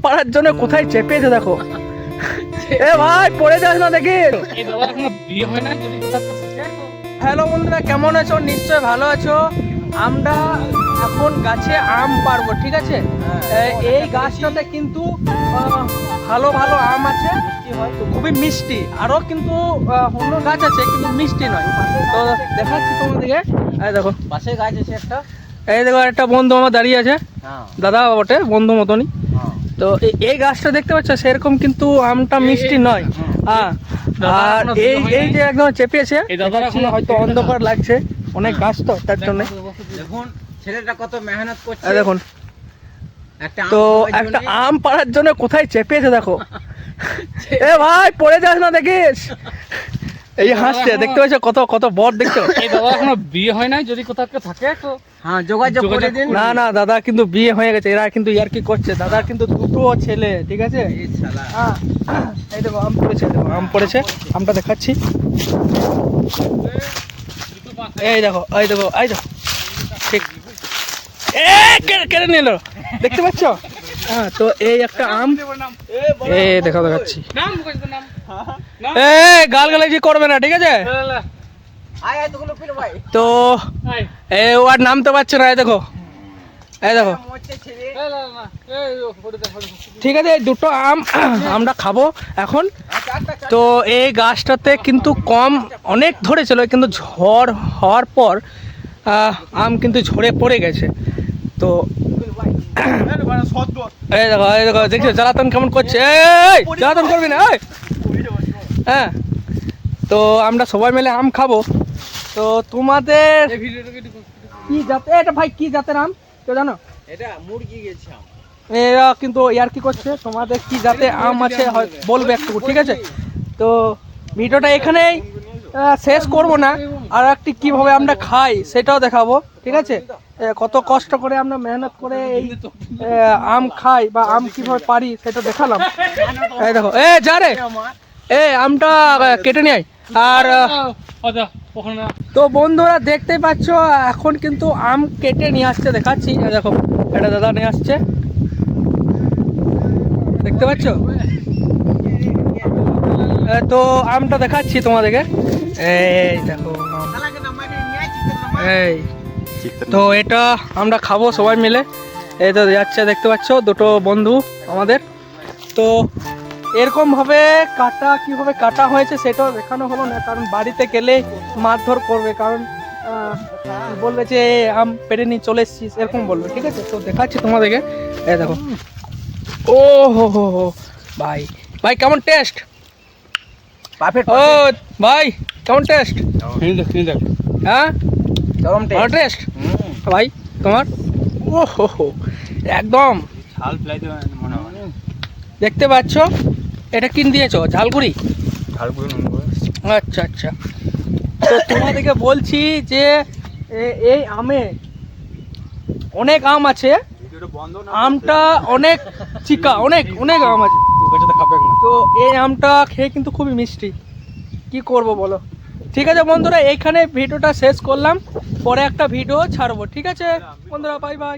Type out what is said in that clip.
পাড়ার জন্য কোথায় চেপেছে দেখো। এ ভাই পড়ে যাস না দেখি। হ্যালো বন্ধুরা, কেমন আছো? নিশ্চয় ভালো আছো। আমরা এখন গাছে আম পারবো, ঠিক আছে? এই গাছটাতে কিন্তু ভালো ভালো আম আছে, খুবই মিষ্টি। আরো কিন্তু অন্য গাছ আছে কিন্তু মিষ্টি নয়। তো দেখাচ্ছি তোমাদেরকে। এই দেখো পাশে গাছ আছে একটা। এই দেখো একটা বন্ধু আমার দাঁড়িয়ে আছে, দাদা বটে, বন্ধু মতনই। তো এই গাছটা দেখতে পাচ্ছ, সেরকম কিন্তু আমটা মিষ্টি নয়। হ্যাঁ, আর এই যে একদম চেপেছে, হয়তো অন্ধকার লাগছে, অনেক গাছ তো তার জন্য। দেখুন ছেলেটা কত মেহনত করছে। দেখুন তো একটা আম পাড়ার জন্য কোথায় চেপেছে দেখো। এ ভাই পড়ে যাস না দেখিস। এই হাসছে, দেখতে পাচ্ছ কত কত বড় দেখছো। এই দাদা এখনো বিয়ে হয় নাই, যদি কোথাও কেউ থাকে তো হ্যাঁ যোগাযোগ করে দিন। না না, দাদা কিন্তু বিয়ে হয়ে গেছে, এরা কিন্তু ইয়ার্কি করছে। দাদার কিন্তু দুটো ছেলে, ঠিক আছে? এই শালা এই দেখো আম পড়েছে, দেখো আম পড়েছে, আমটা দেখাচ্ছি। এই দেখো এই দেখো এই দেখো, ঠিক কেড়ে নিল, দেখতে পাচ্ছ? হ্যাঁ, তো এই একটা আম, এই দেখো দেখাচ্ছি। এ গালাগালি করবে না, ঠিক আছে? আয় আয় তোগুলো ফির ভাই। তো ও আর নামতে পারছে না। এই দেখো এই দেখো, মোচে ছেলে। ঠিক আছে? এই দুটো আম আমরা খাবো এখন। তো এই গাছটাতে কিন্তু কম অনেক ধরেছিল, কিন্তু ঝড় হওয়ার পর আম কিন্তু ঝরে পড়ে গেছে। তো এই দেখো দেখছো জ্বালাতন কেমন করছে। এই জ্বালাতন করবি না। হ্যাঁ, তো আমরা সবাই মিলে আম খাবো। তো তোমাদের কি জাতে, এটা ভাই কি জাতের আম কেউ জানো? এটা মুরগি গেছে আম। এরা কিন্তু ইয়ার কি করছে, তোমাদের কি জাতে আম আছে বলবে একটু, ঠিক আছে? তো ভিডিওটা এখানেই শেষ করব না, আর একটি কিভাবে আমরা খাই সেটাও দেখাবো, ঠিক আছে? কত কষ্ট করে আমরা মেহনত করে এই আম খাই বা আম কিভাবে পারি সেটা দেখালাম। এই দেখো, এ যা রে, আমটা কেটে নিয়ে আয়। আর তো বন্ধুরা দেখতে পাচ্ছ, এখন কিন্তু আম কেটে নিয়ে আসছে, দেখাচ্ছি। দেখো এটা দাদা নিয়ে আসছে, দেখতে পাচ্ছ? তো আমটা দেখাচ্ছি তোমাদেরকে। এই দেখো এই, তো এটা আমরা খাবো সবাই মিলে। এই তো যাচ্ছে, দেখতে পাচ্ছ দুটো বন্ধু আমাদের। তো এরকম ভাবে কাটা, কিভাবে কাটা হয়েছে সেটাও দেখানো হলো না, কারণ বাড়িতে গেলে মারধর করবে, কারণ বলবে যে আম পেড়ে নিয়ে চলে এসছিস, এরকম বলবে, ঠিক আছে? তো দেখাচ্ছি তোমাদেরকে। এই দেখো, ও হো হো হো, ভাই ভাই কেমন টেস্ট? পারফেক্ট। ও ভাই কেমন টেস্ট? হ্যাঁ গরম টেস্ট ভাই তোমার? ও হো হো, একদম ঝাল ফ্লাইতে মনে হয়। দেখতে পাচ্ছ, এটা কিন দিয়েছো ঝালগুড়ি? ঝালগুড়ি। আচ্ছা আচ্ছা। তো তোমাদেরকে বলছি যে এই আমে অনেক আম আছে, আমটা অনেক চিকা, অনেক অনেক আম আছে। তো এই আমটা খেয়ে কিন্তু খুবই মিষ্টি, কি করব বলো? ঠিক আছে বন্ধুরা, এইখানে ভিডিওটা শেষ করলাম, পরে একটা ভিডিও ছাড়বো, ঠিক আছে বন্ধুরা? Bye bye.